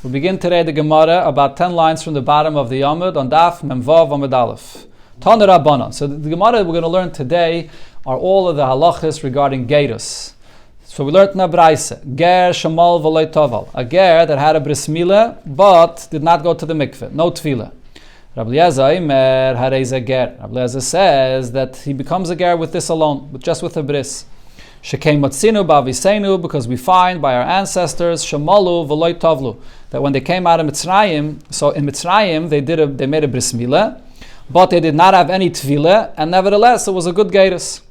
We begin today the Gemara about 10 lines from the bottom of the Amud on Daf Memvav Amud Aleph. Tana Rabbanan. So the Gemara we're going to learn today are all of the halachas regarding gerus. So we learned in a Braise, ger shamal v'loi toval, a ger that had a bris milah but did not go to the mikveh, no tefillah. Rabbi Eliezer Imer harei ger. Rabbi Eliezer says that he becomes a ger with this alone, just with a bris. Shekei matzinu ba'aviseinu, because we find by our ancestors shamalu v'loi tovlu, that when they came out of Mitzrayim, so in Mitzrayim they made a bris milah, but they did not have any tefillah, and nevertheless it was a good gerus.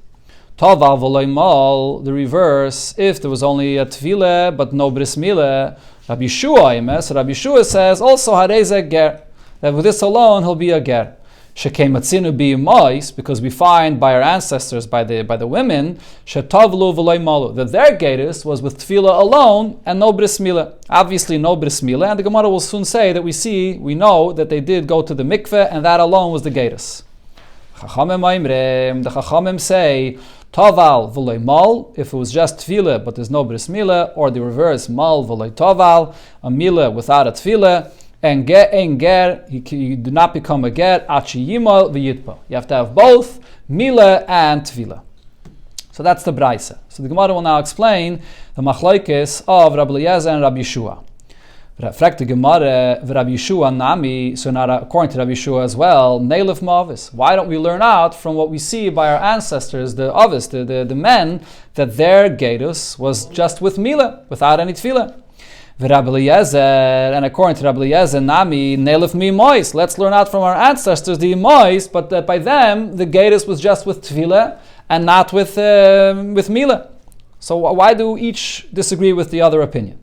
Toval v'loi mal, the reverse, if there was only a tefillah but no bris milah, Rabbi Yeshua says also harei ger, that with this alone he'll be a ger. Shekei matzinu b'yimais, because we find by our ancestors, by the women, shetavlu v'loi malu, that their gerus was with tefillah alone and no bris milah. Obviously no bris milah, and the Gemara will soon say that we know that they did go to the mikveh, and that alone was the gerus. The Chachamim say taval v'loi mal, if it was just tefillah but there's no bris milah, or the reverse, mal v'loi taval, a milah without a tefillah. And ger, you do not become a ger, achi yimal v'yitpa. You have to have both milah and tefillah. So that's the Braise. So the Gemara will now explain the machlokes of Rabbi Eliezer and Rabbi Yeshua. Fragt the Gemara, Rabbi Yeshua nami, so now according to Rabbi Yeshua as well, neilef mavis. Why don't we learn out from what we see by our ancestors, the avis, the men, that their gerus was just with milah, without any tefillah? Rabbi Eliezer, and according to Rabbi Eliezer, nami neilef mi mois. Let's learn out from our ancestors the mois, but that by them the gerus was just with tefillah and not with milah. So why do each disagree with the other opinion?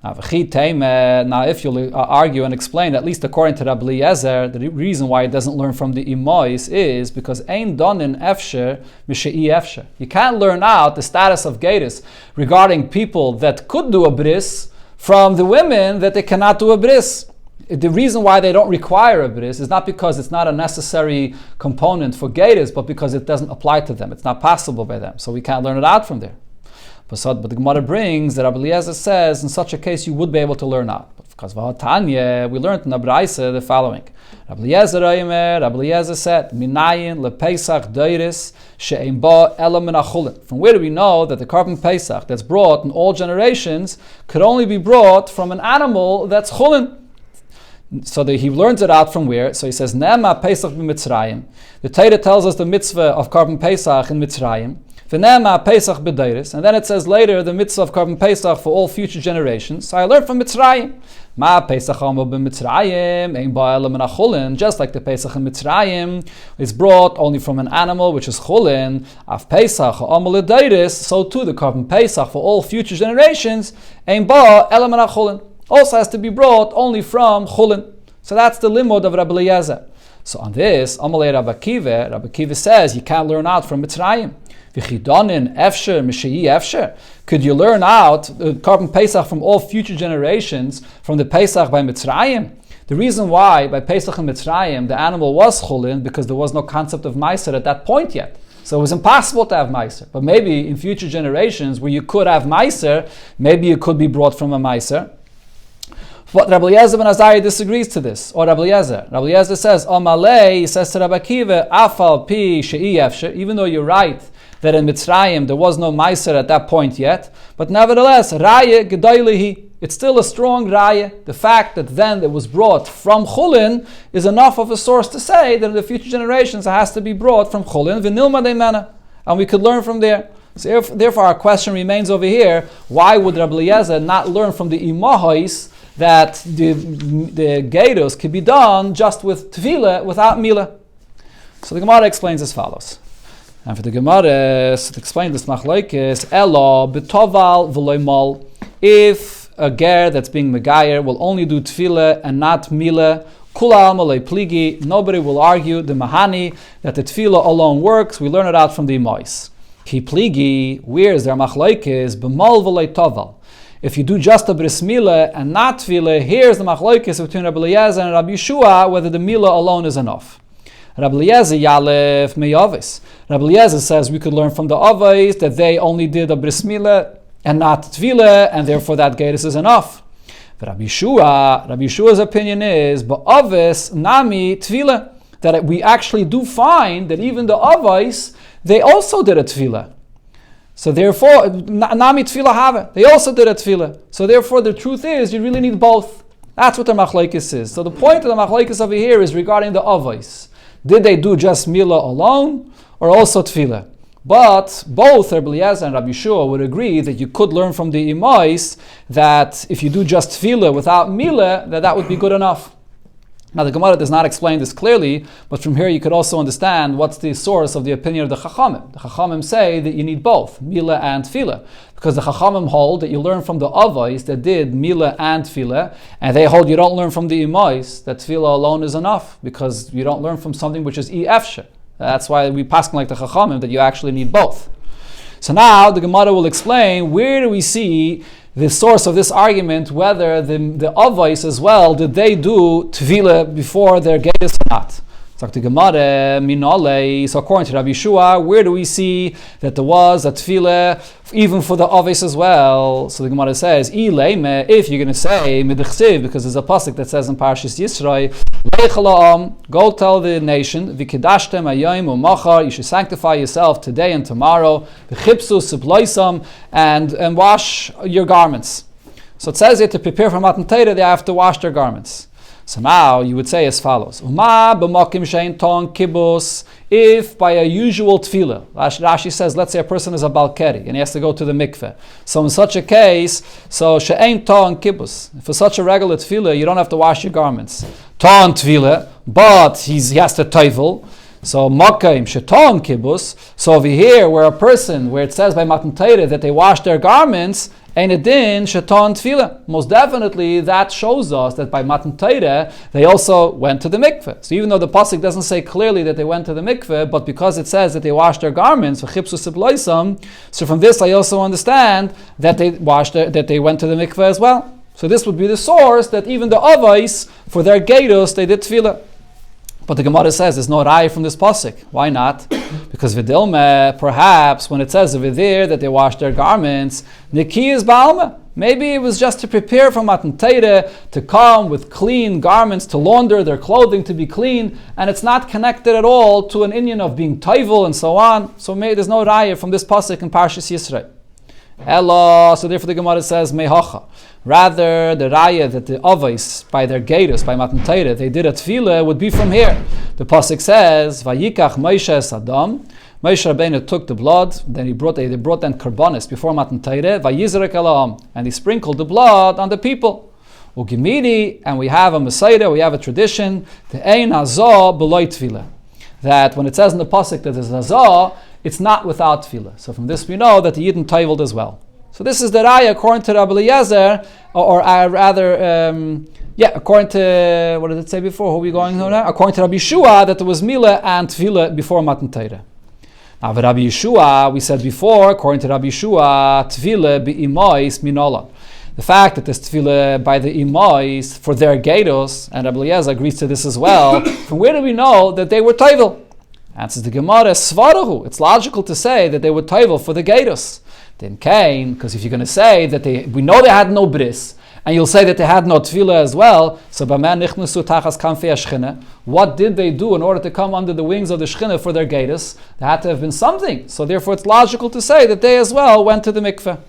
Now, if you'll argue and explain, at least according to Rabbi Eliezer, the reason why it doesn't learn from the imois is because ein donin efsher mishei efsher. You can't learn out the status of gerus regarding people that could do a bris from the women that they cannot do a bris. The reason why they don't require a bris is not because it's not a necessary component for gerus, but because it doesn't apply to them. It's not possible by them, so we can't learn it out from there. But the Gemara brings that Rabbi Eliezer says in such a case you would be able to learn out. Because Tanya, we learned in the Braise the following. Rabbi Eliezer said, Minayin lePesach deiris she'ein ba ela min achulin. From where do we know that the korban Pesach that's brought in all generations could only be brought from an animal that's chulin? So he learns it out from where? So he says, Ne'ema Pesach b'Mitzrayim. The Torah tells us the mitzvah of korban Pesach in Mitzrayim. V'ne'ema Pesach b'deiris. And then it says later the mitzvah of korban Pesach for all future generations. So I learned from Mitzrayim. Ma Pesach amo b'Mitzrayim ein ba ela min achulin. Just like the Pesach in Mitzrayim is brought only from an animal which is chulin. Af Pesach amo l'deiris. So too the korban Pesach for all future generations ein ba ela min achulin also has to be brought only from chulin. So that's the limud of Rabbi Eliezer. So on this, Amalei Rabbi Kiva says you can't learn out from Mitzrayim. V'chidonin efsher mishei efsher. Could you learn out the korban Pesach from all future generations from the Pesach by Mitzrayim? The reason why by Pesach and Mitzrayim the animal was chulin because there was no concept of meiser at that point yet. So it was impossible to have meiser. But maybe in future generations where you could have meiser, maybe it could be brought from a meiser. But Rabbi Eliezer ben Azariah disagrees to this. Or Rabbi Eliezer says, Amalei, he says to Rabbi Kiva, Afal pi she'i efsher, even though you're right that in Mitzrayim there was no meiser at that point yet, but nevertheless, raya gedoylihi, it's still a strong raya. The fact that then it was brought from chulin is enough of a source to say that in the future generations it has to be brought from chulin, v'nilma deimena, and we could learn from there. So therefore our question remains over here, why would Rabbi Eliezer not learn from the imahos that the gerus could be done just with tefillah without milah? So the Gemara explains as follows. And for the Gemara to explain this machlokes, elo b'toval v'loi mal. If a ger that's being megayer will only do tefillah and not milah, kula alma pligi, nobody will argue the mahani that the tefillah alone works. We learn it out from the imois. Ki pligi, where is their machlokes? B'mal v'loi toval. If you do just a bris milah and not tefillah, here's the machlokes between Rabbi Eliezer and Rabbi Yeshua whether the milah alone is enough. Rabbi Eliezer yalef meyavis. Rabbi Eliezer says we could learn from the avos that they only did a bris milah and not tefillah, and therefore that gerus is enough. Rabbi Yeshua's opinion is, ba'avis nami tefillah, that we actually do find that even the avos, they also did a tefillah. So therefore, nami tefillah have, they also did a tefillah. So therefore, the truth is, you really need both. That's what the machlokes is. So the point of the machlokes over here is regarding the avos. Did they do just milah alone, or also tefillah? But both Rabbi Eliezer and Rabbi Yeshua would agree that you could learn from the imais that if you do just tefillah without milah, that would be good enough. Now the Gemara does not explain this clearly, but from here you could also understand what's the source of the opinion of the Chachamim. The Chachamim say that you need both, milah and tefillah, because the Chachamim hold that you learn from the avos that did milah and tefillah, and they hold you don't learn from the imais, that tefillah alone is enough, because you don't learn from something which is efshe. That's why we pass like the Chachamim, that you actually need both. So now the Gemara will explain where do we see the source of this argument, whether the avos as well, did they do tefillah before their gedus or not. So according to Rabbi Yeshua, where do we see that there was a tefillah even for the avos as well? So the Gemara says, if you're going to say midchsiv, because there's a pasuk that says in Parashas Yisro, go tell the nation, v'kedashtem hayom u'machar, you should sanctify yourself today and tomorrow, v'chipsu subloisam, and wash your garments. So it says here to prepare for Matan Torah, they have to wash their garments. So now you would say as follows: if by a usual tefillah, Rashi says, let's say a person is a balkeri and he has to go to the mikveh. So in such a case, so she'ein ton kibbus. For such a regular tefillah, you don't have to wash your garments. Ton tefillah, but he has to toivel. So makaim sheton kibbus. So over here, where it says by Matan Torah that they wash their garments, ein edin sheton tefillah. Most definitely, that shows us that by Matan Torah they also went to the mikveh. So even though the pasuk doesn't say clearly that they went to the mikveh, but because it says that they washed their garments, so from this I also understand that they went to the mikveh as well. So this would be the source that even the avos for their gedus they did tefillah. But the Gemara says there's no raya from this pasuk. Why not? Because vidilme, perhaps when it says over there that they washed their garments, niki is ba'alma. Maybe it was just to prepare for Matan Torah, to come with clean garments, to launder their clothing, to be clean, and it's not connected at all to an inyan of being toivel and so on. So maybe there's no raya from this pasuk in Parashas Yisro. Ella, so therefore the Gemara says mehacha. Rather, the raya that the avos by their gedus, by Matan Torah, they did a tefillah would be from here. The pasuk says, "Vayikach Moshe es Adam." Moshe Rabbeinu took the blood, then they brought then karbanis before Matan Torah, vayizrek elaham, and he sprinkled the blood on the people. Ugimidi, and we have a Messiah, we have a tradition, the ein hazah b'loy tefillah, that when it says in the pasuk that there's hazah, it's not without tefillah. So from this we know that the Yidden toiveled as well. So this is the raya according to Rabbi Eliezer, according to, what did it say before? Who are we going to now? According to Rabbi Yeshua, that there was milah and tefillah before Matan Torah. Now, with Rabbi Yeshua, we said before, according to Rabbi Yeshua, tefillah be'imois minola. The fact that there's tefillah by the imois for their gedus, and Rabbi Eliezer agrees to this as well, from where do we know that they were toivel? Answers the Gemara, svarahu. It's logical to say that they were toivel for the gedus. Then Cain, because if you're going to say that we know they had no bris, and you'll say that they had no tefillah as well, so what did they do in order to come under the wings of the Shechina for their gedus? There had to have been something. So therefore it's logical to say that they as well went to the mikveh.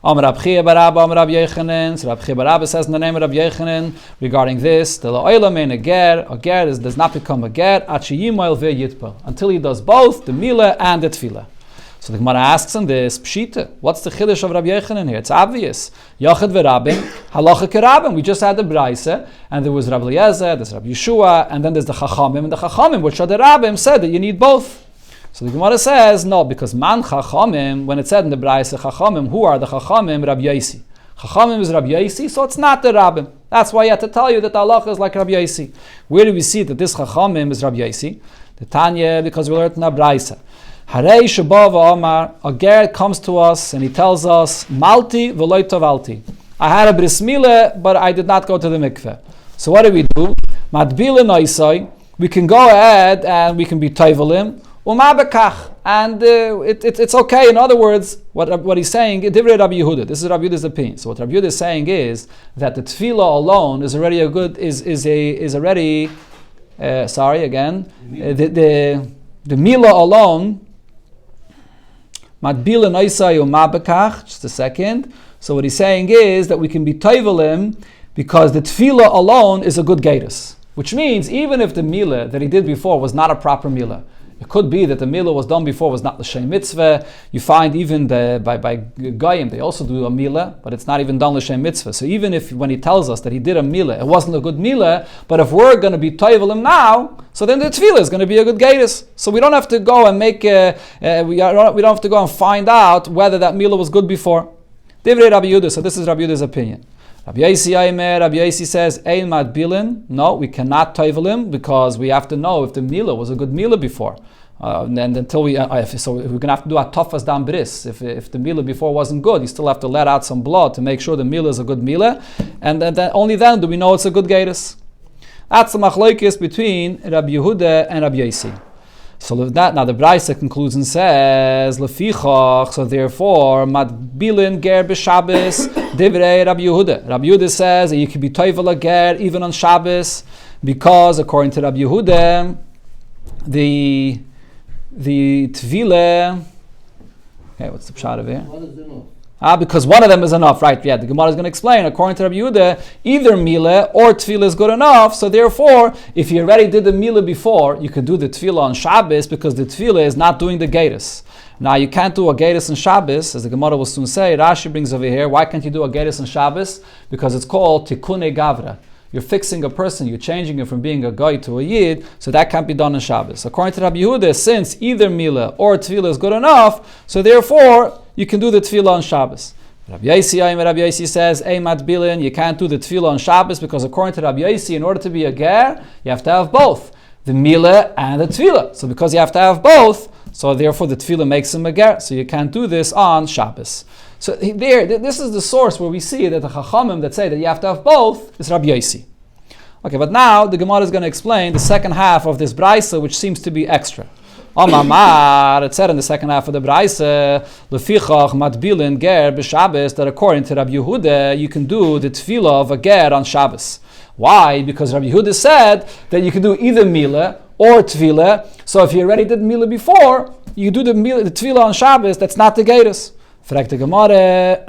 Rab Chia Barabba says in the name of Rab Yechanan regarding this, a ger does not become a ger until he does both the milah and the tefillah. So the Gemara asks in this, Pshita, what's the chiddush of Rabbi Yechanan here? It's obvious. Yachid v'rabim, halacha kerabim. We just had the Braisa, and there was Rabbi Eliezer, there's Rabbi Yeshua, and then there's the Chachamim, and the Chachamim, which are the Rabbim, said that you need both. So the Gemara says, no, because man Chachamim, when it said in the Braisa Chachamim, who are the Chachamim? Rabbi Yosi. Chachamim is Rabbi Yosi, so it's not the Rabbim. That's why I had to tell you that the halacha is like Rabbi Yosi. Where do we see that this Chachamim is Rabbi Yosi? The Tanya, because we learned in the Braisa. Harei Shabava Omar, a ger comes to us and he tells us, Malti v'loy tovalti. I had a bris milah, but I did not go to the mikveh. So what do? Matbila noisai. We can go ahead and we can be toivelim. Umabekach, and it's okay. In other words, what he's saying, Divrei Rabbi Yehuda. This is Rabbi Yehuda's opinion. So what Rabbi Yehuda is saying is that the tefillah alone is already a good the milah alone. Matbila noisai umabekach. Just a second. So what he's saying is that we can be toivelim because the tefillah alone is a good gatus. Which means even if the milah that he did before was not a proper milah, it could be that the milah was done before was not the l'shem mitzvah. You find even by Goyim, they also do a milah, but it's not even done l'shem mitzvah. So even if when he tells us that he did a milah, it wasn't a good milah, but if we're going to be toivelim now, so then the tefillah is going to be a good gatus. So we don't have to go and make, we don't have to go and find out whether that milah was good before. Divrei Rabbi Yehuda, so this is Rabbi Yehuda's opinion. Rabbi Yosi says, Ein Matbilin. No, we cannot toivelim because we have to know if the milah was a good milah before. And until so we're going to have to do a tofas dam bris. If the milah before wasn't good, you still have to let out some blood to make sure the milah is a good milah. And then only then do we know it's a good gatus. That's the machlokes between Rabbi Yehuda and Rabbi Yosi. So with that, now the Braisa concludes and says, Lefichach, so therefore, Matbilin ger b'Shabbos, divrei Rabbi Yehuda. Rabbi Yehuda says that you can be toivel a ger even on Shabbos, because according to Rabbi Yehuda, the tefillah, okay, what's the pshat of here? Because one of them is enough, right? Yeah, the Gemara is going to explain. According to Rabbi Yehuda, either milah or tefillah is good enough. So therefore, if you already did the milah before, you could do the tefillah on Shabbos because the tefillah is not doing the gatus. Now you can't do a gatus on Shabbos, as the Gemara will soon say. Rashi brings over here. Why can't you do a gatus on Shabbos? Because it's called tikkune gavra. You're fixing a person, you're changing him from being a guy to a yid, so that can't be done on Shabbos. According to Rabbi Yehuda, since either milah or tefillah is good enough, so therefore you can do the tefillah on Shabbos. Rabbi Yosi says, Ei matbilin, you can't do the tefillah on Shabbos because according to Rabbi Yosi, in order to be a ger, you have to have both, the milah and the tefillah. So because you have to have both, so therefore the tefillah makes him a ger, so you can't do this on Shabbos. So this is the source where we see that the Chachamim that say that you have to have both is Rabbi Yosi. Okay, but now the Gemara is going to explain the second half of this Braisa, which seems to be extra. It said in the second half of the Braisa, Lefichach matbilin ger b'Shabbos, that according to Rabbi Yehuda, you can do the tefillah of a ger on Shabbos. Why? Because Rabbi Yehuda said that you can do either milah or tefillah. So if you already did milah before, you do the tefillah on Shabbos. That's not the gatus. Fragt the Gemara,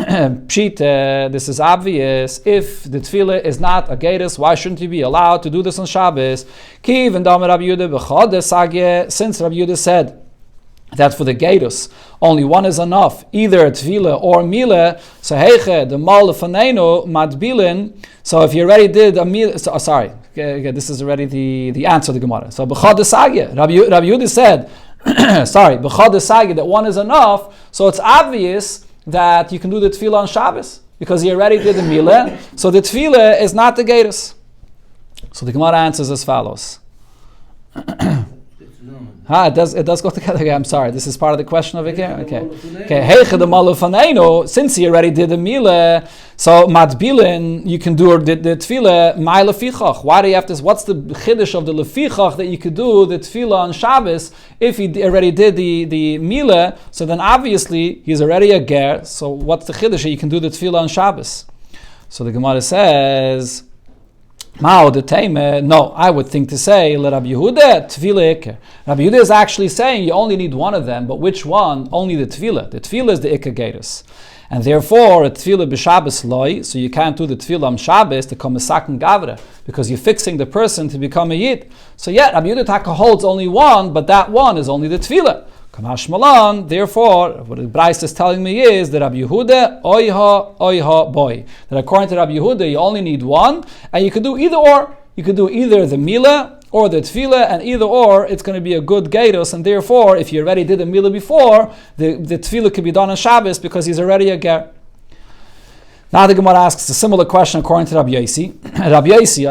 Pshita, this is obvious. If the tefillah is not a gatus, why shouldn't you be allowed to do this on Shabbos? Kiv and Dam Rabbi Yehuda b'chad sagye, since Rabbi Yehuda said that for the gatus only one is enough, either tefillah or milah. So heiche the mal lefaneinu matbilin. So if you already did a milah, this is already the answer to the Gemara. So b'chad sagye, Rabbi Yehuda said. That one is enough, so it's obvious that you can do the tefillah on Shabbos because he already did the milah, so the tefillah is not the gatus. So the Gemara answers as follows. It does go together. Okay, I'm sorry. This is part of the question over here. Okay. Since he already did the milah, so matbilin, you can do the tefillah my lefichach. Why do you have this? What's the chiddush of the lefichach that you could do the tefillah on Shabbos if he already did the milah? So then obviously he's already a ger. So what's the chiddush that you can do the tefillah on Shabbos? So the Gemara says. No, I would think to say, let Rabbi Yehuda tefillah ikar. Rabbi Yehuda is actually saying you only need one of them, but which one? Only the tefillah. The tefillah is the ikar gatus. And therefore, a tefillah b'Shabbos loy, so you can't do the tefillah on Shabbos to come a sakin gavra, because you're fixing the person to become a yid. So yet, Rabbi Yehuda Taka holds only one, but that one is only the tefillah. Kamash Malan, therefore, what the Braisa is telling me is that Rabbi Yehuda, oiha, boy. That according to Rabbi Yehuda, you only need one, and you can do either or. You can do either the milah or the tefillah, and either or, it's going to be a good gatos, and therefore, if you already did the milah before, the tefillah could be done on Shabbos because he's already a ger. Now the Gemara asks a similar question according to Rabbi Yosi. Rabbi Yosi,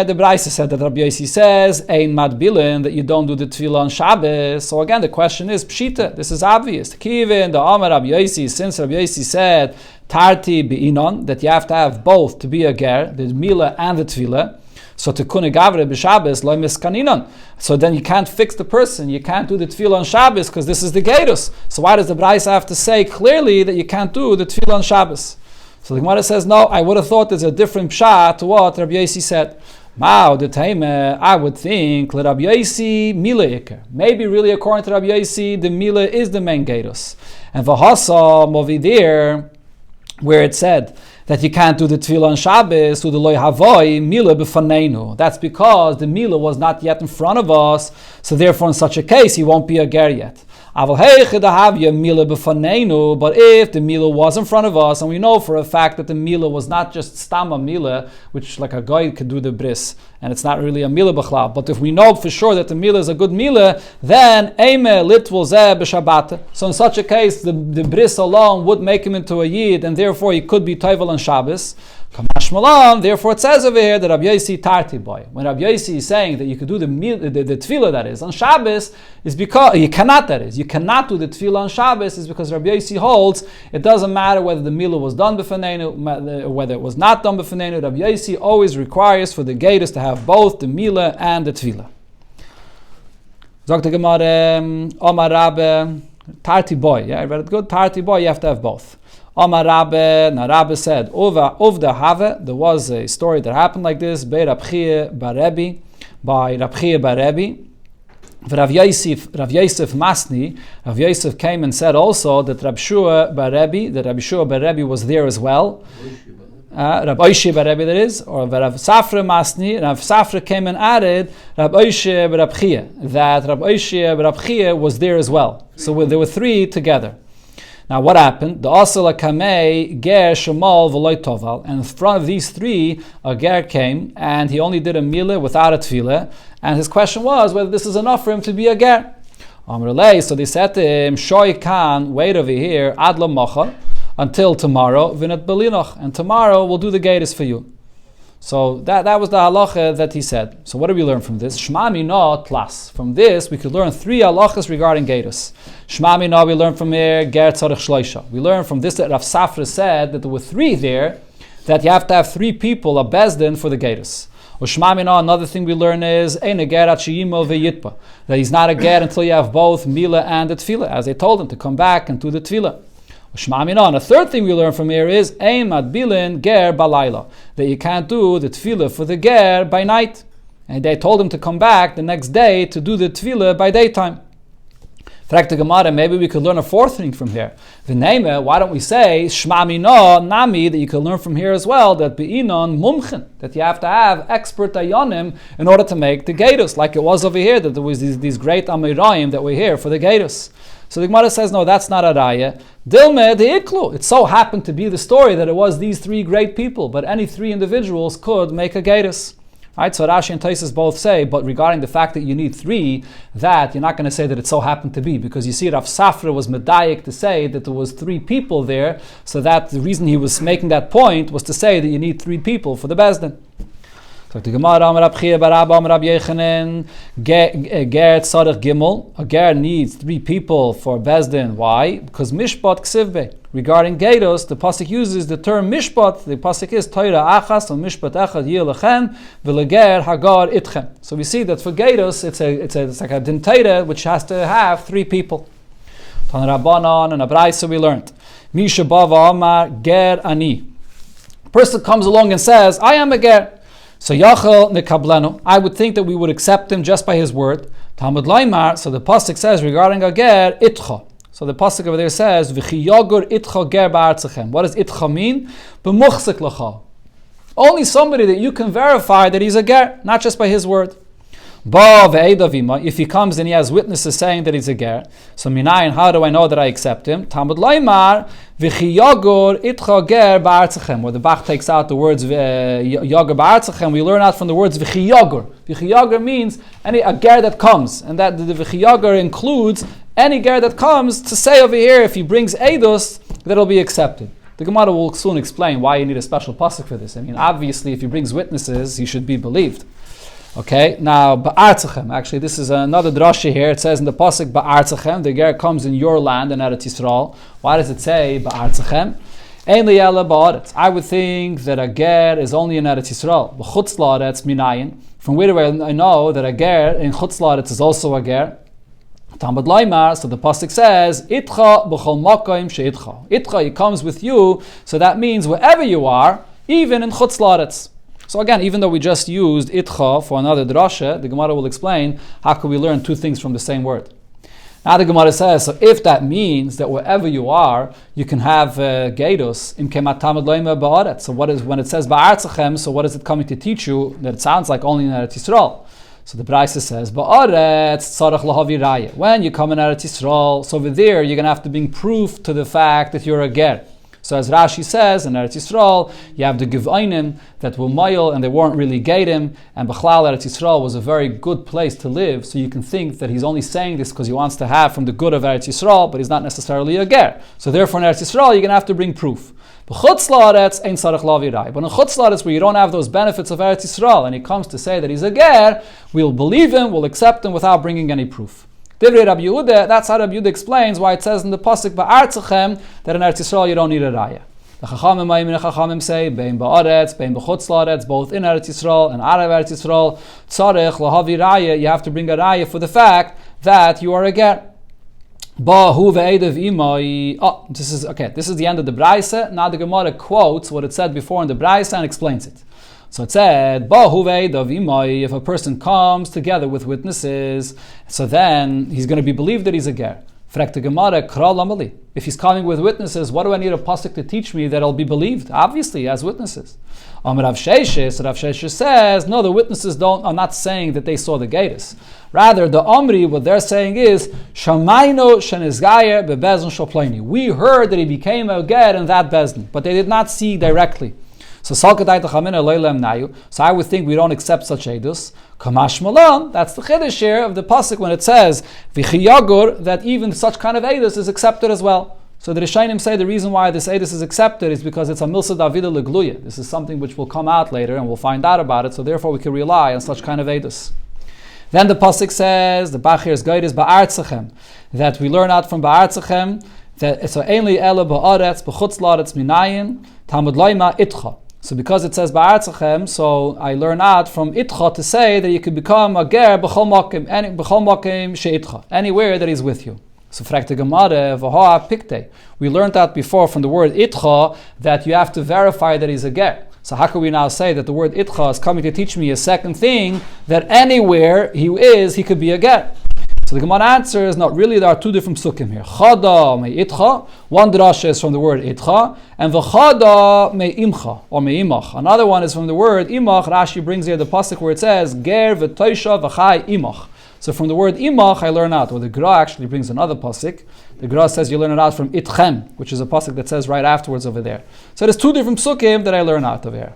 the Braisa said that Rabbi Yosi says, Ein matbilin, that you don't do the tefillah on Shabbos. So again, the question is, Pshita, this is obvious. Kivin, the Amar Rabbi Yosi, since Rabbi Yosi said, Tarti be'inon, that you have to have both to be a ger, the milah and the tefillah. So tekune gavre b'Shabbos lo miskaninon. So then you can't fix the person. You can't do the tefillah on Shabbos because this is the gerus. So why does the Braisa have to say clearly that you can't do the tefillah on Shabbos? So the Gemara says, no, I would have thought there's a different pshat to what Rabbi Yossi said. Mao the taime, I would think Rabbi Yossi mila iker. Maybe really according to Rabbi Yossi, the mila is the main gerus. And v'hasa movi there, where it said that you can't do the tefillah on Shabbos, the loy havoi mila b'faneinu. That's because the mila was not yet in front of us, so therefore in such a case he won't be a ger yet. But if the mila was in front of us, and we know for a fact that the mila was not just stama mila, which like a guy could do the bris, and it's not really a mila b'chlal, but if we know for sure that the mila is a good mila, then eime litwul zeh b'shabbat. So in such a case, the bris alone would make him into a yid, and therefore he could be toivel on Shabbos. Therefore it says over here that Rabbi Yossi tarti boy. When Rabbi Yossi is saying that you could do the tefillah that is on Shabbos, is because you cannot do the tefillah on Shabbos is because Rabbi Yossi holds it doesn't matter whether the milah was done b'faneinu or whether it was not done b'faneinu. Rabbi Yossi always requires for the gators to have both the milah and the tefillah. Zok the Gemara, Omar Rabbe, tarti boy. Yeah, I read it good. Tarti boy, you have to have both. Omar Rabbe, now Rabbe said, Uvda have, there was a story that happened like this, by Rab Chiya bar Rebbe, Rav Yosef Masni, Rav Yosef came and said also that Rabbi Shua bar Rebbe was there as well. Rab Oishie bar Rebbe that is, or Rav Safra Masni, Rav Safra came and added Rab Oishie bar Rab Chiya, that Rab Oishie bar Rab Chiya was there as well. So there were three together. Now what happened? The Asala Kamei Ger Shemal V'loy Toval, and in front of these three, a Ger came and he only did a milah without a tefillah, and his question was whether this is enough for him to be a Ger. So they said to him, Shoy Khan, wait over here, Ad L'Mocha, until tomorrow, V'net Belinoch, and tomorrow we'll do the Geiris for you. So that was the halacha that he said. So what do we learn from this? Shma Mina Tlas. From this, we could learn three halachas regarding Geiros. Shma Mina, we learn from here, Ger Tzarech Shloisha. We learn from this that Rav Safra said that there were three there, that you have to have three people, a bezdin, for the Geiros. Shma Mina, another thing we learn is, Ein a Ger Achiyimo Ve'yitpa. That he's not a Ger until you have both Mila and the Tefillah, as they told him to come back and do the Tefillah. And a third thing we learn from here is Eimad Bilin Ger Balayla, that you can't do the tefillah for the Ger by night. And they told him to come back the next day to do the tefillah by daytime. Maybe we could learn a fourth thing from here. V'neime, why don't we say Shma Mina Nami, that you can learn from here as well, that Be'inon Mumchen, that you have to have expert Ayonim in order to make the Geiros, like it was over here, that there was these great Amirayim that were here for the Geiros. So the Gemara says, no, that's not a raya. Dilme de iklu. It so happened to be the story that it was these three great people, but any three individuals could make a geiris. Right? So Rashi and Taisus both say, but regarding the fact that you need three, that you're not going to say that it so happened to be, because you see Rav Safra was medayik to say that there was three people there, so that the reason he was making that point was to say that you need three people for the bezdin. So the Gemara, Rab Chiya bar Abba, Rab Yechanan, Ger Tzarech Gimel. A Ger needs three people for Bezdin. Why? Because Mishpat Ksivbe. Regarding Geiros, the pasuk uses the term Mishpat. The pasuk is Torah Achas, and Mishpat Echad Yilachem, V'leger Hagar Itchem. So we see that for Geiros, it's like a din Torah which has to have three people. Tan Rabbanan and Abraisa we learned. Misha Bava Amar Ger Ani. A person comes along and says, I am a Ger. So Yachel Nekablenu, I would think that we would accept him just by his word. Talmud Laimar, so the pasuk says regarding a ger, itcha. So the pasuk over there says, V'chi yogur itcha ger ba'artzachem. What does itcha mean? B'muchsik lacha. Only somebody that you can verify that he's a ger, not just by his word. Ba ve'edavima, if he comes and he has witnesses saying that he's a ger, so minayin, how do I know that I accept him? Talmud Laimar, V'chi yogur itcha ger ba'artzachem, where the Bach takes out the words yogur ba'artzachem, we learn out from the words v'chi yogur. V'chi yogur means a ger that comes, and that the v'chi yogur includes any ger that comes to say over here, if he brings edus, that it'll be accepted. The Gemara will soon explain why you need a special pasuk for this. I mean, obviously, if he brings witnesses, he should be believed. Okay, now ba'artzachem. Actually, this is another drasha here. It says in the pasuk ba'artzachem, the ger comes in your land in Eretz Yisrael. Why does it say ba'artzachem? Ein liyela ba'aretz. I would think that a ger is only in Eretz Yisrael. B'chutz la'aretz minayin. From where do I know that a ger in chutz la'aretz is also a ger? Talmud Laimar, so the pasuk says, Itcha b'chol makom she'itcha. Itcha, he comes with you, so that means wherever you are, even in chutz la'aretz. So again, even though we just used Itcha for another drasha, the Gemara will explain how can we learn two things from the same word. Now the Gemara says, so if that means that wherever you are, you can have Geidus, im kemat Talmud Laimar ba'aretz. So what is, when it says ba'artzachem, so what is it coming to teach you that it sounds like only in Eretz Yisrael? So the Brisa says, ba'aretz tzarech lahavi raya. When you come in Eretz Yisrael, so over there you're going to have to bring proof to the fact that you're a ger. So as Rashi says, in Eretz Yisrael, you have the Giv'ainim that were Mayil and they weren't really Geidim, and Bechlal Eretz Yisrael was a very good place to live, so you can think that he's only saying this because he wants to have from the good of Eretz Yisrael, but he's not necessarily a Ger. So therefore in Eretz Yisrael, you're going to have to bring proof. But in Chutz La'aretz, where you don't have those benefits of Eretz Yisrael, and he comes to say that he's a Ger, we'll believe him, we'll accept him without bringing any proof. Divrei Rabbi Yehuda, that's how Rabbi Yehuda explains why it says in the pasuk ba'artzachem that in Eretz Yisrael you don't need a raya. The Chachamim say bein ba'aretz, bein b'chutz la'aretz, both in Eretz Yisrael and out of Eretz Yisrael, tzarech lahavi raya, you have to bring a raya for the fact that you are a ger. Ba'hu ve'edav imai. Oh, this is the end of the Brisa. Now the Gemara quotes what it said before in the Brisa and explains it. So it said, if a person comes together with witnesses, so then he's going to be believed that he's a ger. If he's coming with witnesses, what do I need a pasuk to teach me that I'll be believed? Obviously, as witnesses. Rav Sheshes says, no, the witnesses are not saying that they saw the Geidus. Rather, the Omri, what they're saying is, Shamayno shenizgayer bebezon shopleini. We heard that he became a ger in that bezon, but they did not see directly. So I would think we don't accept such edus. Kamash malam, that's the chiddush here of the pasuk when it says v'chiyagur, that even such kind of edus is accepted as well. So the Rishonim say the reason why this edus is accepted is because it's a milsa davida legluya. This is something which will come out later and we'll find out about it. So therefore we can rely on such kind of edus. Then the pasuk says the bachir's guide is ba'artzachem, that we learn out from ba'artzachem that it's a ainli ela ba'aretz b'chutz la'aretz minayin Talmud Laima itcha. So because it says ba'artzachem, so I learn out from itcha to say that you could become a ger b'chol makim she'itcha, anywhere that he's with you. So frakte Gemara v'ha pikte. We learned that before from the word itcha that you have to verify that he's a ger. So how can we now say that the word itcha is coming to teach me a second thing, that anywhere he is, he could be a ger? So the Gemara answers, not really, there are two different psukim here. Chada me itcha, one drasha is from the word itcha, and v'chada me imcha, or me imach. Another one is from the word imach. Rashi brings here the pasuk where it says, ger v'toisha v'chai imach. So from the word imach I learn out, or the Gra actually brings another pasuk. The Gra says you learn it out from itchem, which is a pasuk that says right afterwards over there. So there's two different psukim that I learn out of here.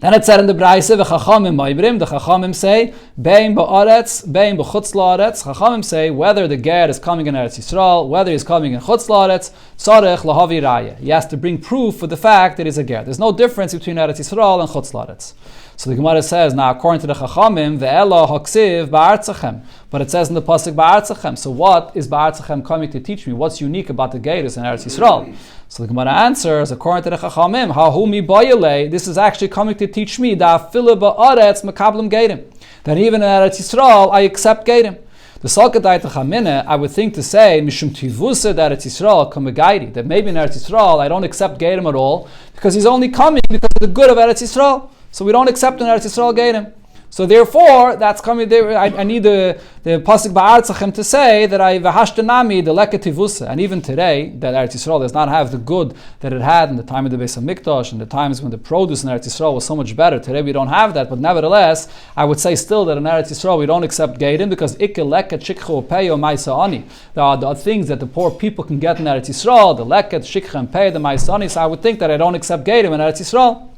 Then it said in the Braise, the Chachamim say, bein ba'aretz, bein b'chutz la'aretz. Chachamim say, whether the ger is coming in Eretz Yisrael, whether he's coming in chutz la'aretz, tzarech lahavi raya. He has to bring proof for the fact that he's a ger. There's no difference between Eretz Yisrael and chutz la'aretz. So the Gemara says, now according to the Chachamim, ve'ela haksiv ba'artzachem. But it says in the pasuk ba'artzachem. So what is ba'artzachem coming to teach me? What's unique about the gerus in Eretz Yisrael? So the Gemara answers, according to the Chachamim, ha'humi bayale, this is actually coming to teach me that afila ba'aretz makablim gerim, that even in Eretz Yisrael I accept gerim. The Salkadai Tachamine, I would think to say, Mishum Tivuse that Eretz Yisrael Kamagaidi, that maybe in Eretz Yisrael I don't accept gerim at all, because he's only coming because of the good of Eretz Yisrael. So we don't accept in Eretz Yisrael gerim. So therefore, that's coming there. I need the pasuk ba'artzachem to say that I v'hashtanami the leketivusa, and even today that Eretz Yisrael does not have the good that it had in the time of the Beis Hamikdash and the times when the produce in Eretz Yisrael was so much better. Today we don't have that, but nevertheless, I would say still that in Eretz Yisrael we don't accept geidim because ikke leket shikcha upeyo ma'isa. There are things that the poor people can get in Eretz Yisrael, the leket shikcha and pei the ma'isa. So I would think that I don't accept geidim in Eretz Yisrael.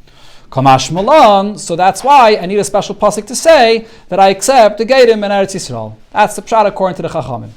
Kamash Malan, so that's why I need a special pasuk to say that I accept the Geidim in Eretz Yisrael. That's the pshat according to the Chachamim.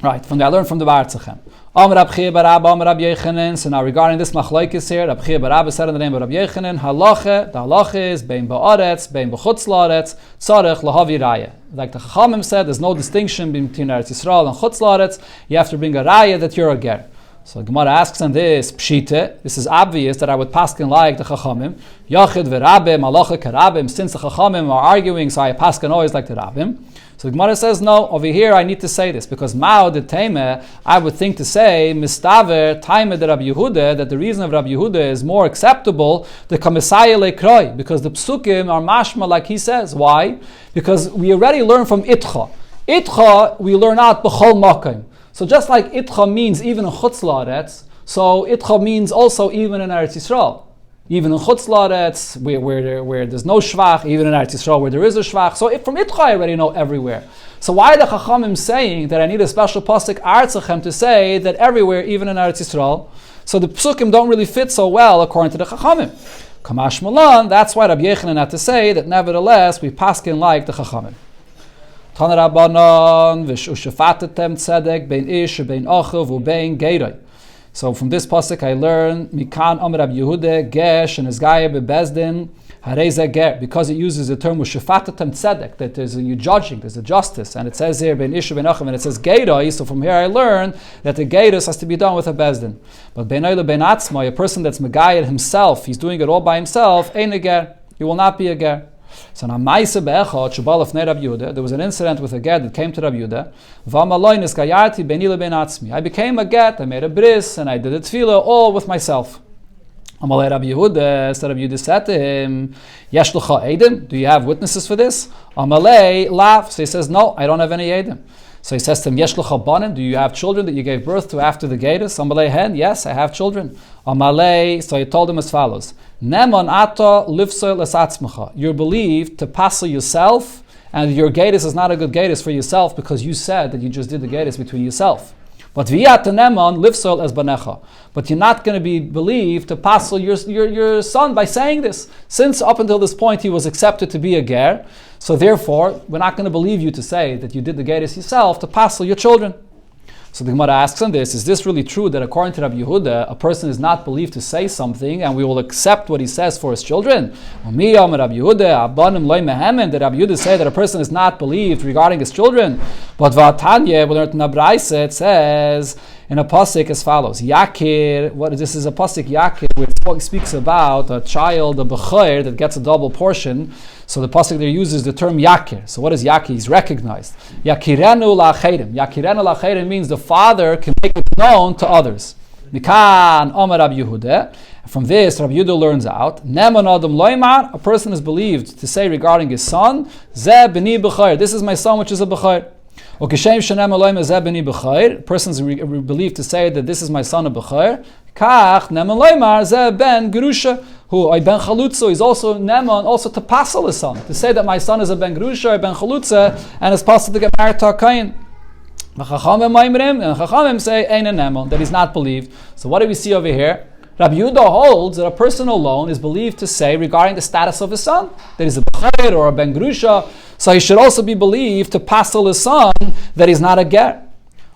Right, from there I learned from the Ba'artzachem. Amar Rab Chia bar Abba, Amar Rab Yechanan. So now regarding this machlokes here, Rab Chia bar Abba said in the name of Rab Yechanan, halacha, the halacha is bein ba'aretz, bein b'chutz la'aretz, tzarech lahavi raya. Like the Chachamim said, there's no distinction between Eretz Yisrael and chutz la'aretz. You have to bring a raya that you're a ger. So the Gemara asks on this, Pshite, this is obvious that I would paskin like the Chachamim. Yachid v'Rabbim, Halacha k'Rabbim, since the Chachamim are arguing, so I paskin always like the Rabbim. So the Gemara says, no, over here I need to say this, because Mao de Teime, I would think to say, Mistaver, Taime de Rabbi Yehuda, that the reason of Rabbi Yehuda is more acceptable, the Kamisaya lekroi, because the Psukim are mashma like he says. Why? Because we already learned from Itcha. Itcha, we learn out B'chol Makim. So just like Itcha means even in Chutz La'aretz, so Itcha means also even in Eretz Yisrael. Even in Chutz La'aretz, where there's no Shvach, even in Eretz Yisrael where there is a Shvach. So from Itcha I already know everywhere. So why are the Chachamim saying that I need a special pasuk Artzachem to say that everywhere, even in Eretz Yisrael? So the Psukim don't really fit so well according to the Chachamim. Kamash Malan, that's why Rabbi Yechanan had to say that nevertheless we paskin like the Chachamim. Tana Rabbanon v'shufatetem tzedek bein ish bein achav u'bein geiroi. So from this pasuk I learn Mikan Amar Rabbi Yehuda Gesh and Esgaya bebezdin harei ger, because it uses the term shufatetem tzedek, that there's a judging, there's a justice, and it says here bein ish bein achav, and it says geiroi. So from here I learn that the geirus has to be done with a bezdin. But bein oile bein atzma, a person that's megayed himself, he's doing it all by himself, ein a ger, he will not be a ger. So now, there was an incident with a get that came to Rabbi Yehuda. I became a get, I made a bris, and I did a tefillah all with myself. Rabbi Yehuda said to him, Yesh l'cha edim? Do you have witnesses for this? Amalei lav. So he says, no, I don't have any edim. So he says to him, Yesh l'cha banim? Do you have children that you gave birth to after the Gedus? Amalei hen? Yes, I have children. Amalei. So he told him as follows: Nemon ata livsoy lesatzmecha. You're believed to passel yourself, and your Gedus is not a good Gedus for yourself because you said that you just did the Gedus between yourself. But v'yat nemon livsoy es banecha. But you're not going to be believed to passel your son by saying this, since up until this point he was accepted to be a ger. So therefore, we're not going to believe you to say that you did the Gedus yourself to passel your children. So the Gemara asks on this, is this really true that according to Rabbi Yehuda, a person is not believed to say something and we will accept what he says for his children? Did Rabbi Yehuda say that a person is not believed regarding his children? But Vatanya, we learned in Abraisa, it says in a pasuk as follows: Yakir. This is a pasuk Yakir, where it speaks about a child, a bechor, that gets a double portion. So the pasuk there uses the term Yakir. So what is Yakir? He's recognized. Yakirenu la'acherim. Yakirenu la'acherim means the father can make it known to others. Mikan Amar Rabbi Yehuda. From this, Rabbi Yehuda learns out, Neman Adam Loimar, a person is believed to say regarding his son, Zeh b'ni b'chor. This is my son, which is a bechor. A person is believed to say that this is my son, a bechor. Kach Neman Loimar Zeh ben gerusha. Who ben chalutza is also Neman, also to passel his son, to say that my son is a ben gerusha, a ben chalutza, and is possible to get married to a kain. And Chachamim say ein a Neman, that he's not believed. So what do we see over here? Rabbi Yehuda holds that a person alone is believed to say regarding the status of his son, that he's a bechor or a ben gerusha, so he should also be believed to passel his son that he's not a ger.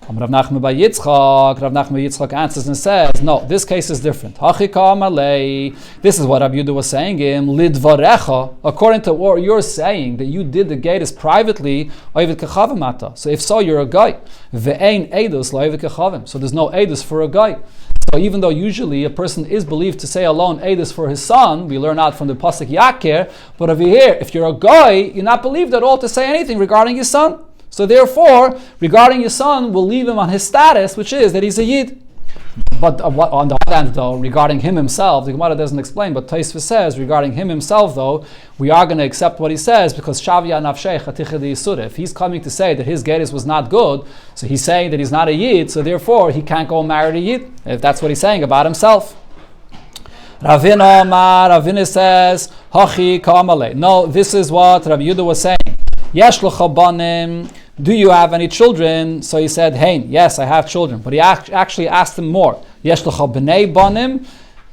Rav Nachman bar Yitzchak answers and says, no, this case is different. This is what Rabbi Yehuda was saying in Lidvarecha, according to what you're saying, that you did the Gedus privately, so if so, you're a guy. So there's no edus for a guy. So even though usually a person is believed to say alone edus for his son, we learn out from the pasuk Yakir, but over here, if you're a guy, you're not believed at all to say anything regarding your son. So therefore, regarding your son, we'll leave him on his status, which is that he's a Yid. But on the other hand, though, regarding him himself, the Gemara doesn't explain, but Tosfos says, regarding him himself, though, we are going to accept what he says, because Shavya Nafshei Chaticha D'Yisura. If he's coming to say that his Gedus was not good, so he's saying that he's not a Yid, so therefore he can't go marry a Yid, if that's what he's saying about himself. Ravina says, Hachi Kamale. No, this is what Rabbi Yehuda was saying. Yesh l'cha banim. Do you have any children? So he said, Hein, yes, I have children. But he actually asked him more. Yesh l'cha b'nei banim.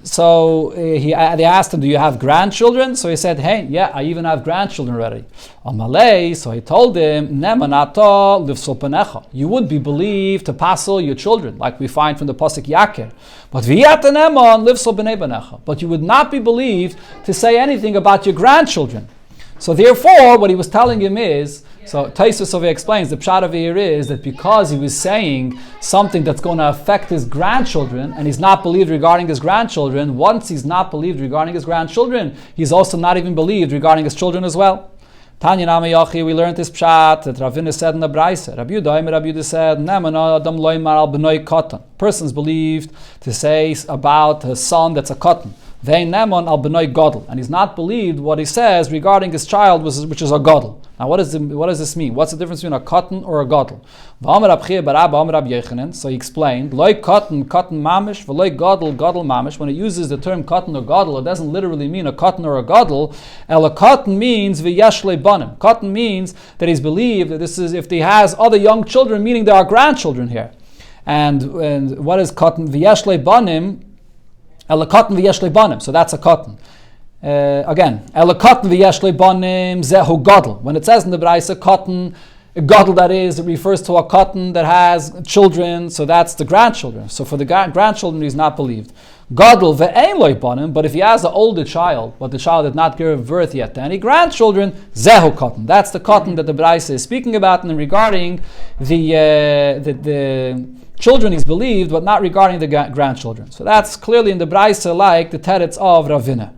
So they asked him, do you have grandchildren? So he said, Hein, yeah, I even have grandchildren already. Amalei, so he told him, Nemanata livsol panecha. You would be believed to passel your children, like we find from the pasuk Yakir. But v'yata neman livsol b'nei banecha. But you would not be believed to say anything about your grandchildren. So therefore, what he was telling him is So Taisus over explains, the pshat over here is that because he was saying something that's going to affect his grandchildren, and he's not believed regarding his grandchildren, once he's not believed regarding his grandchildren, he's also not even believed regarding his children as well. Tanya Nami Yachi, we learned this pshat that Ravina said in the Braisa. Rabbi Yudah said, Nemana Adam Loimar al B'noi Katan. Persons believed to say about a son that's a katan. Vein Nemon al B'noi Godel. And he's not believed what he says regarding his child, which is a Godel. Now what does this mean? What's the difference between a katan or a Godel? So he explained, Loi katan mamish, v'loi godel mamish. When it uses the term katan or godel, it doesn't literally mean a katan or a godel. El katan means v'yeshle banim. Katan means that he's believed that this is if he has other young children, meaning there are grandchildren here. And what is katan? V'yeshle banim. El katan v'yeshle banim. So that's a katan. Again, el katan v'yeshle banim zehu godel. When it says in the Braisa katan, a godel that is, it refers to a katan that has children, so that's the grandchildren. So for the grandchildren, he's not believed. Godel ve'ein loy banim, but if he has an older child, but the child did not give birth yet to any grandchildren, zehu katan. That's the katan that the Braisa is speaking about, and regarding the children he's believed, but not regarding the grandchildren. So that's clearly in the Braisa like the teretz of Ravina.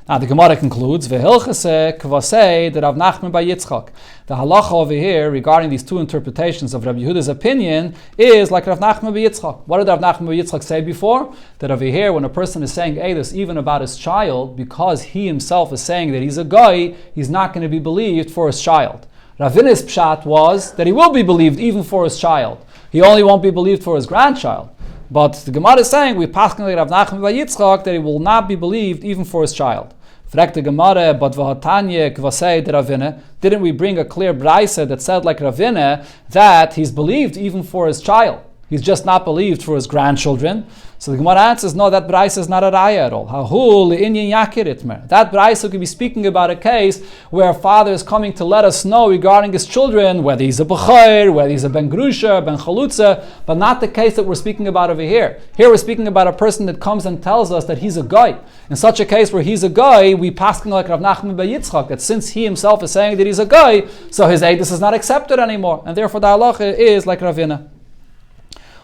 Now the Gemara concludes, V'hilchase kvasei de Rav Nachman bar Yitzchak. The halacha over here regarding these two interpretations of Rabbi Yehuda's opinion is like Rav Nachman bar Yitzchak. What did Rav Nachman bar Yitzchak say before? That over here, when a person is saying Eidos even about his child, because he himself is saying that he's a guy, he's not going to be believed for his child. Ravina's pshat was that he will be believed even for his child. He only won't be believed for his grandchild. But the Gemara is saying, we pass like Rav Nachman bar Yitzchak, that he will not be believed even for his child. Fragt the Gemara, but v'hatanye kvasei de Ravina, didn't we bring a clear Braisa that said like Ravina that he's believed even for his child? He's just not believed for his grandchildren. So the Gemara answers, no, that Braisa is not a raya at all. That Braisa could be speaking about a case where a father is coming to let us know regarding his children, whether he's a B'chayr, whether he's a Ben Grusha, Ben Chalutza, but not the case that we're speaking about over here. Here we're speaking about a person that comes and tells us that he's a guy. In such a case where he's a guy, we pass like Rav Nachman bar Yitzchak, that since he himself is saying that he's a guy, so his eidus is not accepted anymore. And therefore the halacha is like Ravina.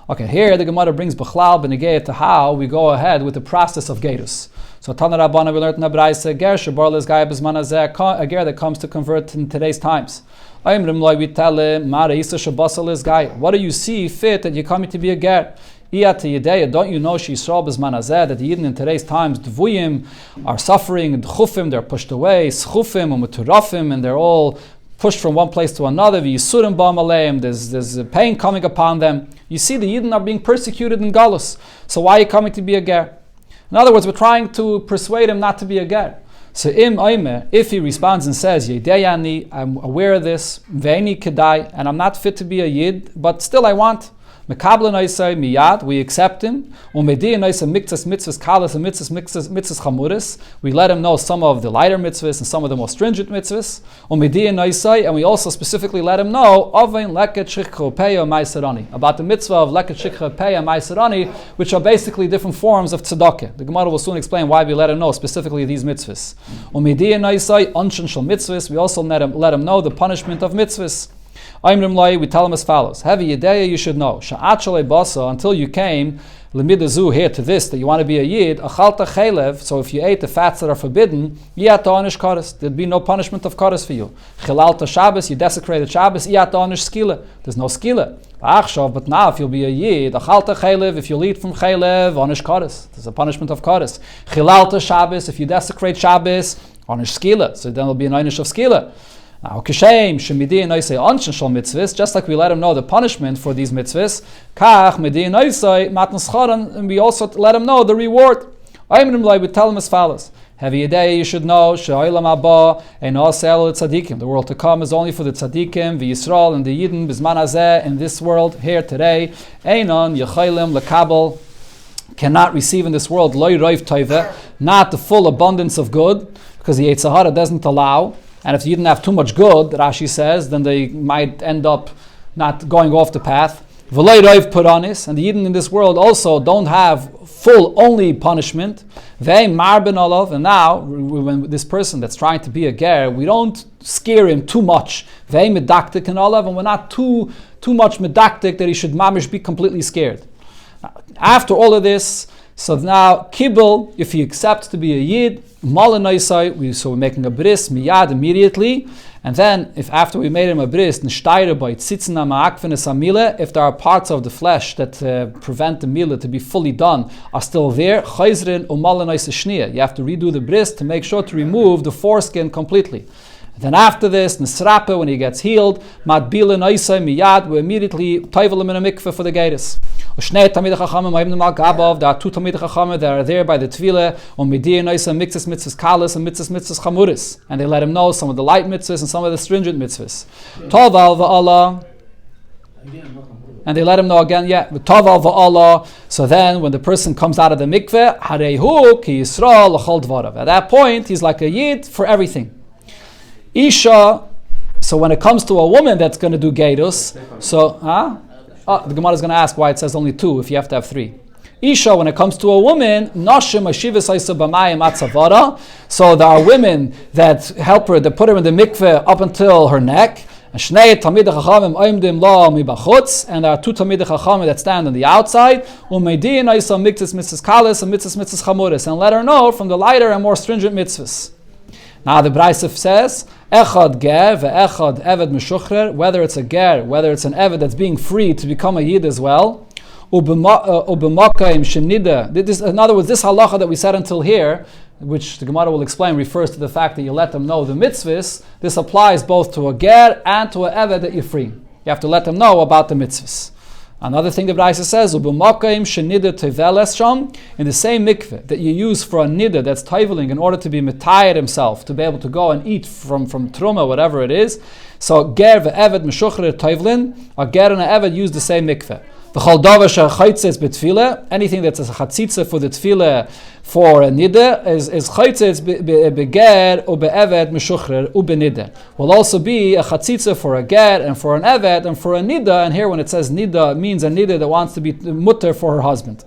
Okay, here the Gemara brings Bechlal B'negei to how we go ahead with the process of Gerus. So Tana Rabbana, we learned in the Braisa, Ger shebar lezgai b'zman hazeh, a ger that comes to convert in today's times. We tell him, what do you see fit that you're coming to be a ger? Don't you know that the Yidden in today's times, Dvuyim, are suffering, D'chufim, they're pushed away, Schufim, Umuturafim, and they're all pushed from one place to another. There's a pain coming upon them. You see, the Yidden are being persecuted in Galus. So why are you coming to be a ger? In other words, we're trying to persuade him not to be a ger. So if he responds and says, Yedeyani, I'm aware of this, Veini Kedai, and I'm not fit to be a Yid, but still I want. Mekabla noisai miyad, we accept him. Umedi noisai mitzvahs kalas and mitzvahs chamuris. We let him know some of the lighter mitzvahs and some of the more stringent mitzvahs. Umedi noisai, and we also specifically let him know ovein leket shikha peya ma'asarani, about the mitzvah of leket shikha peya ma'asarani, which are basically different forms of tzedakah. The Gemara will soon explain why we let him know specifically these mitzvahs. Umedi noisai anshin shel mitzvahs. We also let him know the punishment of mitzvahs. We tell him as follows: Heavy Yedeya, you should know. Until you came, Lemidazu here to this, that you want to be a Yid, Achalta Chelev, so if you ate the fats that are forbidden, Yata Onish Kares, there'd be no punishment of Kares for you. Chilalta Shabbos, you desecrated Shabbos, Yata Onish Skila, there's no Skila. But now if you'll be a Yid, Achalta Chelev, if you'll eat from Chelev, Onish Kares, there's a punishment of Kares. Chilalta Shabbos, if you desecrate Shabbos, Onish Skila, so then there'll be an Onish of Skila. Now, Kishem, Shemidi and Noisei Anshin Shal mitzvahs, just like we let him know the punishment for these mitzvahs, Kach, Midi and Noisei, Matan Scharan, and we also let him know the reward. We tell him as follows: Heavy a day, you should know, She'olam Abba, and Osel Tzadikim. The world to come is only for the Tzadikim, the Yisrael, and the Yidden, Bizman Hazeh, in this world, here today, Einon, Yechaylim, Lekabel, cannot receive in this world, Loi Roiv Toiveh, not the full abundance of good, because the Yetzer Hara doesn't allow. And if you didn't have too much good, Rashi says, then they might end up not going off the path. V'loi roiv puranis, and the Yidden in this world also don't have full only punishment. V'ei marben olav, and now when this person that's trying to be a ger, we don't scare him too much. V'ei medaktik and olav, and we're not too much medaktik that he should mamish be completely scared. After all of this, so now kibul, if he accepts to be a yid, malanaisai, so we're making a bris miyad immediately, and then if after we made him a bris, nishtayre by tzitzina ma'akvenes amile, if there are parts of the flesh that prevent the mila to be fully done are still there, chayzrin umalanaisa shniya, you have to redo the bris to make sure to remove the foreskin completely. And then after this, nisrape, when he gets healed, matbila naisai miyad, we immediately toivel him in a mikveh for the geiris. There are two Talmidei Chachamim that are there by the Tvila on Mediyah Noisa mitzvahs kalas and mitzvahs chamuris, and they let him know some of the light mitzvahs and some of the stringent mitzvahs. Toval va'Allah, and they let him know again, Toval va'Allah. So then, when the person comes out of the mikveh, Harehu ki Yisrael l'chol dvarav. At that point, he's like a yid for everything. Isha. So when it comes to a woman that's going to do geirus, the Gemara is going to ask why it says only 2 if you have to have 3. Isha, when it comes to a woman, so there are women that help her, that put her in the mikveh up until her neck. And there are 2 Talmidei Chachamim that stand on the outside. And let her know from the lighter and more stringent mitzvahs. Now the Braisef says, Echad ger ve'echad eved meshuchrer, whether it's a ger, whether it's an eved that's being free to become a yid as well. Ubemakaim shenida. In other words, this halacha that we said until here, which the Gemara will explain, refers to the fact that you let them know the mitzvahs. This applies both to a ger and to an eved that you're free. You have to let them know about the mitzvahs. Another thing the Braisa says, in the same mikveh that you use for a nida that's taiveling in order to be metayed himself, to be able to go and eat from truma, whatever it is. So ger ve'eved meshuchrer taivelin, a ger and an eved use the same mikveh. Anything that's a chatzitza for the tefillah for a nida is chaitzitz beger or be'eved meshuchrer ubenida. Will also be a chatzitza for a ger and for an eved and for a nida. And here when it says nida, it means a nida that wants to be mutter for her husband.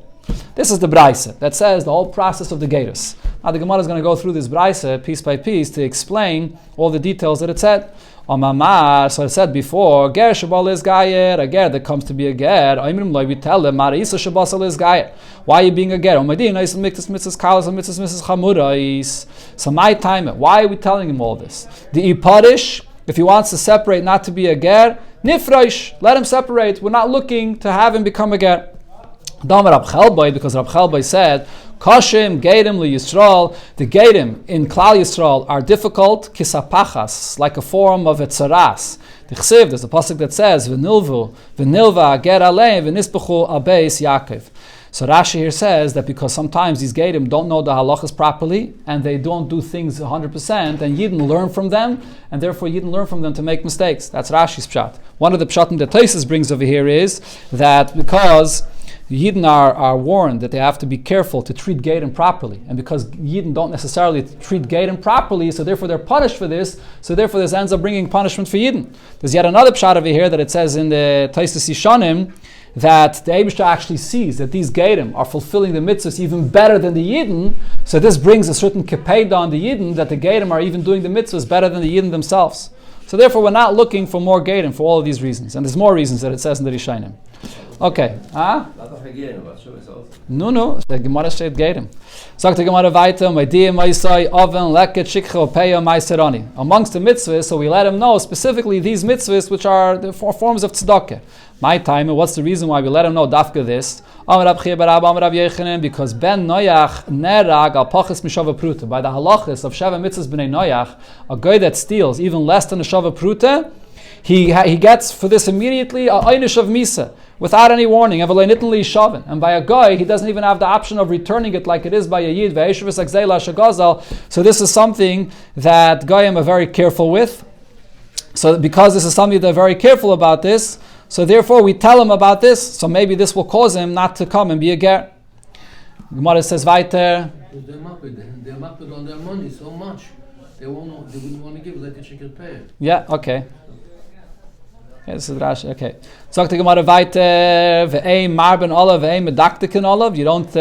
This is the Braisa that says the whole process of the Geirus. Now the Gemara is going to go through this Braisa piece by piece to explain all the details that it said. So it said before, ger shabal is gayer, a ger that comes to be a ger. We tell them, Marisa shabasal is gayer. Why are you being a ger? So my time, why are we telling him all this? The iparish, if he wants to separate, not to be a ger, nifresh, let him separate. We're not looking to have him become a ger. Because Rab Chelbai said, Kashim, Geidim, Li Yisrael, the Geidim in Klal Yisrael are difficult, kisapachas, like a form of a tzaras. The Chsiv, there's a pasuk that says, V'nilva, ger alein, v'nispechu abeis Yaakov. So Rashi here says that because sometimes these Geidim don't know the halachas properly, and they don't do things 100%, and Yidden learn from them, and therefore Yidden learn from them to make mistakes. That's Rashi's pshat. One of the pshatim that Tosfos brings over here is that because Yidden are warned that they have to be careful to treat Geidim properly. And because Yidden don't necessarily treat Geidim properly, so therefore they're punished for this, so therefore this ends up bringing punishment for Yidden. There's yet another pshat over here that it says in the Tosfos Yishanim that the Eibishter actually sees that these Geidim are fulfilling the mitzvahs even better than the Yidden, so this brings a certain kepeda on the Yidden that the Geidim are even doing the mitzvahs better than the Yidden themselves. So therefore we're not looking for more Geidim for all of these reasons. And there's more reasons that it says in the Rishonim. Okay. No, the Gemara said Geidim. Sagt the Gemara weiter, amongst the mitzvahs, so we let him know specifically these mitzvahs which are the 4 forms of tzedakah. My time, and what's the reason why we let him know dafka this? Because Ben Noach nerag al pachas mishava pruta. By the halachas of Sheva mitzvahs b'nei Noach, a guy that steals even less than a shava pruta, he gets for this immediately a einish of misa without any warning. And by a guy, he doesn't even have the option of returning it like it is by a yid. So this is something that goyim are very careful with. So because this is something they're very careful about this, so therefore we tell him about this, so maybe this will cause him not to come and be a ger. Gemara says weiter. They're mapped on their money so much. They wouldn't want to give, let the chicken pay. Yeah, okay. This is Rashi. Okay. Sagt die Gemara weiter, ve'ein marben olav, ve'ein medaktiken olav. You don't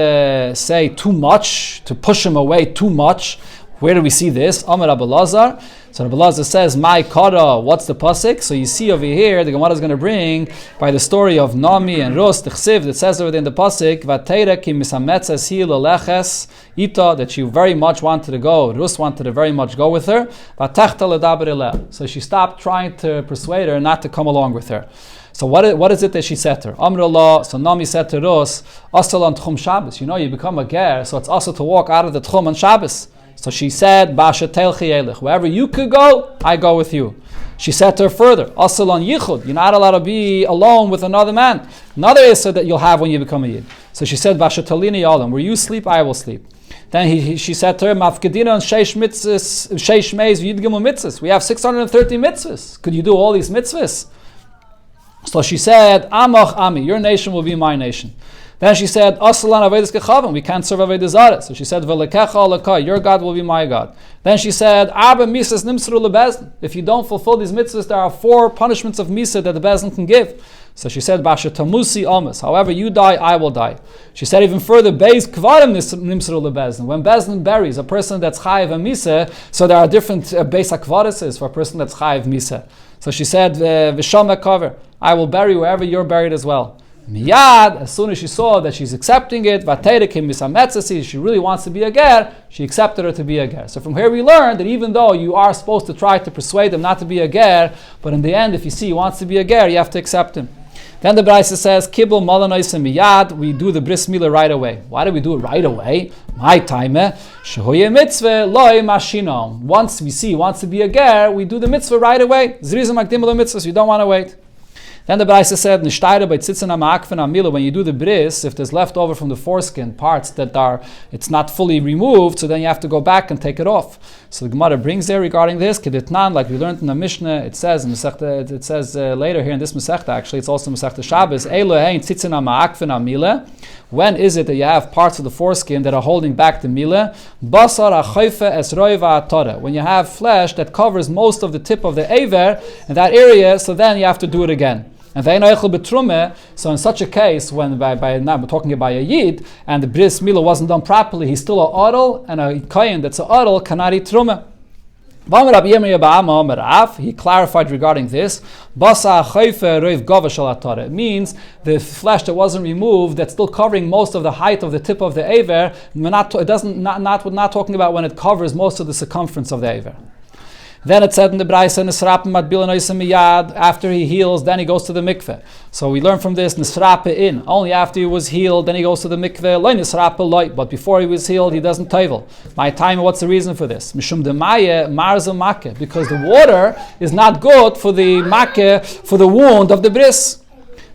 say too much, to push him away too much. Where do we see this? Amar Rabbi Lazar. So Rabbi Lazar says, "My kara." What's the pasuk? So you see over here, the Gemara is going to bring by the story of Nami and Rus, the chsiv that says over there in the pasuk, "Vateira ki misametzes hi leleches ita," that she very much wanted to go. Rus wanted to very much go with her. Vatechta ledaber eleh. So she stopped trying to persuade her not to come along with her. So what is it that she said to her? Amr Allah. So Nami said to Rus, "Asal on tchum Shabbos." You know, you become a ger, so it's also to walk out of the tchum on Shabbos. So she said, "Basha telchi elech." Wherever you could go, I go with you. She said to her further, "Asal on yichud." You're not allowed to be alone with another man. Another issur that you'll have when you become a yid. So she said, "Basha talini yalam." Where you sleep, I will sleep. Then she said to her, "Mafkedina on sheish mitzvahs, sheish meis v'yidgemu mitzvahs." We have 630 mitzvahs. Could you do all these mitzvahs? So she said, "Amach ami," your nation will be my nation. Then she said, "Asalan avedis kechavim," we can't serve avedis zaret. So she said, "V'lekecha alakai," your God will be my God. Then she said, "Arba misas nimsru lebezin." If you don't fulfill these mitzvahs, there are 4 punishments of misa that the bezin can give. So she said, "Basha tamusi amas." However you die, I will die. She said even further, "Beis kvarim nimsru lebezin." When bezin buries a person that's chayiv and misa, so there are different beis hakvaris for a person that's chayiv misa. So she said, "V'sham kaver," I will bury wherever you're buried as well. Miyad, as soon as she saw that she's accepting it, she really wants to be a ger, she accepted her to be a ger. So from here we learn that even though you are supposed to try to persuade them not to be a ger, but in the end, if you see he wants to be a ger, you have to accept him. Then the Braisa says, Kibul malanois miyad, we do the bris milah right away. Why do we do it right away? My time, shehoye mitzvah loy mashinom. Once we see he wants to be a ger, we do the mitzvah right away. Zrizim makdim lo mitzvahs, you don't want to wait. Then the Braisa said, "Nishtayre by tzitzin ha'ma'akfen ha'milah." When you do the bris, if there's left over from the foreskin parts that it's not fully removed, so then you have to go back and take it off. So the Gemara brings there regarding this kedetnan, like we learned in the Mishnah. It says in Masechta, it says later here in this Masechta. Actually, it's also Masechta Shabbos. Elohein tzitzin ha'ma'akfen ha'milah. When is it that you have parts of the foreskin that are holding back the milah? Basar ha'chayfe es roi va'atara. When you have flesh that covers most of the tip of the aver in that area, so then you have to do it again. And so in such a case, when now we're talking about a yid, and the bris milah wasn't done properly, he's still a adol, and a kohen that's a adol cannot eat truma. He clarified regarding this. It means the flesh that wasn't removed, that's still covering most of the height of the tip of the aver. We're not talking about when it covers most of the circumference of the aver. Then it said in the Braisa, after he heals, then he goes to the mikveh. So we learn from this, nisrape in. Only after he was healed, then he goes to the mikveh. Lo nisrape loy. But before he was healed, he doesn't tovel. My time, what's the reason for this? Mishum demaye marza make. Because the water is not good for the make, for the wound of the bris.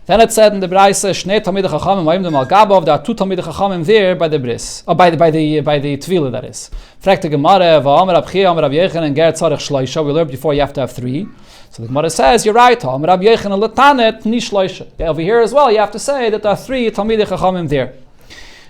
Then it said in the Braisa, Shnei Talmidei Chachamim Vayim Dem Al Gabav. There are 2 Talmidei Chachamim there by the bris, or by the tvila, that is. Fragt the Gemara, Va'amar Rab Chia, Amar Rab Yechon, and Ger Tzarech Shloisha. We learned before you have to have 3. So the Gemara says, you're right. Amar Rab Yechon and Letanet Ni Shloisha. Over here as well, you have to say that there are 3 Talmidei Chachamim there.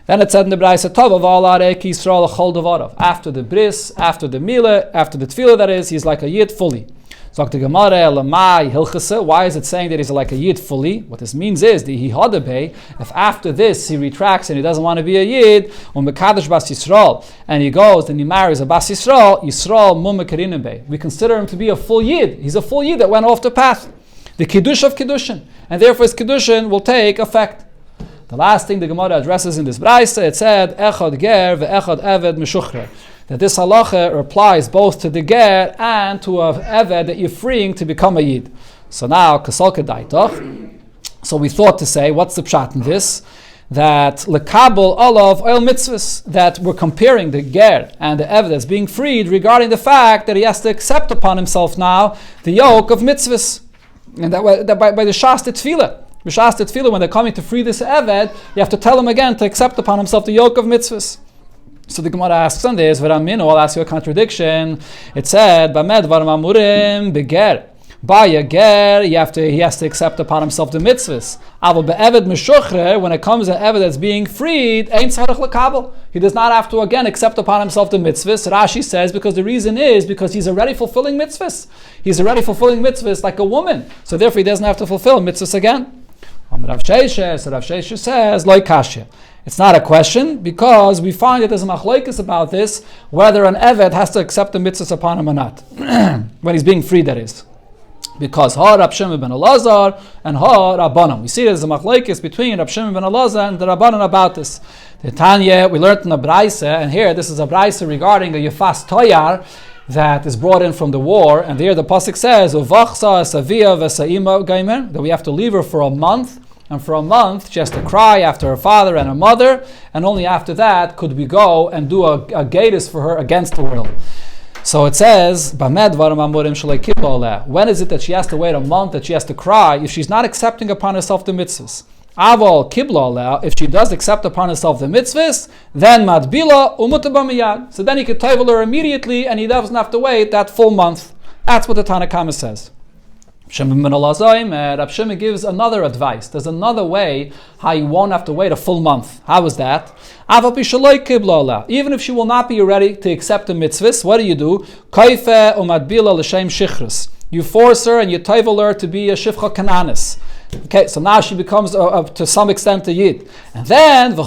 Then it said in the Braisa, Tov Aval Arei Yisrael Chol Devarav. After the bris, after the milah, after the tvila, that is, he's like a yid fully. So the Gemara Lamai Hilchasa. Why is it saying that he's like a yid fully? What this means is the Hihadabei, if after this he retracts and he doesn't want to be a yid, Mekadosh Bas Yisrael, and he goes and he marries a Bas Yisrael, Yisrael Mumekarinim. We consider him to be a full yid. He's a full yid that went off the path. The Kiddush of Kiddushin. And therefore his Kiddushin will take effect. The last thing the Gemara addresses in this Braisa, it said, Echad Ger ve'echad Eved Meshuchre. That this halacha applies both to the ger and to a eved that you're freeing to become a yid. So now, kasolke daitoch. So we thought to say, what's the pshat in this? That lekabel olav oil mitzvahs, that we're comparing the ger and the eved that's being freed regarding the fact that he has to accept upon himself now the yoke of mitzvahs. And that by the shasta tefillah. The shasta tefillah, when they're coming to free this eved, you have to tell him again to accept upon himself the yoke of mitzvahs. So the Gemara asks on this, I'll ask you a contradiction. It said, Bamed varam amurim beger. By a ger, he has to accept upon himself the mitzvahs. Aval be'eved meshuchre, when it comes to eved that's being freed, ein tzarich lekabel. He does not have to again accept upon himself the mitzvahs. Rashi says because the reason is because he's already fulfilling mitzvahs. He's already fulfilling mitzvahs like a woman. So therefore he doesn't have to fulfill mitzvahs again. Rav Sheisha says, Loi kashya. It's not a question because we find that there's a machlokes about this, whether an eved has to accept the mitzvahs upon him or not. When he's being freed, that is. Because Ha Rab Shimon ben Elazar and Ha Rabbanan. We see there's a machlokes between Rab Shimon ben Elazar and the Rabbanan about this. The Tanya, we learned in the Braise, and here this is a Braise regarding a Yefas Toyar that is brought in from the war, and here the pasuk says that we have to leave her for a month, and for a month she has to cry after her father and her mother, and only after that could we go and do a gatus for her against the will. So it says, when is it that she has to wait a month, that she has to cry, if she's not accepting upon herself the mitzvahs? Aval kibla, if she does accept upon herself the mitzvahs, then madbila umutabamiyad. So then he could table her immediately, and he doesn't have to wait that full month. That's what the Tanakhama says. Rab Shimon gives another advice. There's another way how you won't have to wait a full month. How is that? Even if she will not be ready to accept the mitzvahs, what do? You force her and you table her to be a shivcha kananis. Okay, so now she becomes to some extent a yid, and then and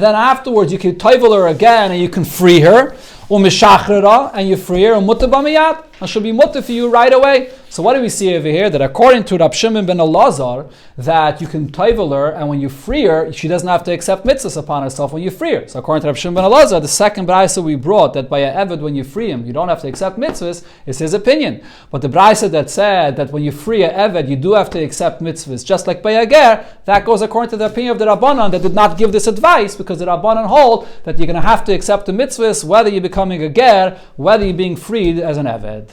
then afterwards you can table her again and you can free her, and you free her, and she'll be mutter for you right away. So what do we see over here? That according to Rab Shimon ben Elazar, that you can table her, and when you free her, she doesn't have to accept mitzvahs upon herself when you free her. So according to Rab Shimon ben Elazar, the second brayso we brought, that by a eved when you free him, you don't have to accept mitzvahs, is his opinion. But the brayso that said that when you free a eved, you do have to accept mitzvahs, just like by a ger, that goes according to the opinion of the Rabbanan that did not give this advice, because the Rabbanan hold that you're going to have to accept the mitzvahs, whether you're becoming a ger, whether you're being freed as an eved.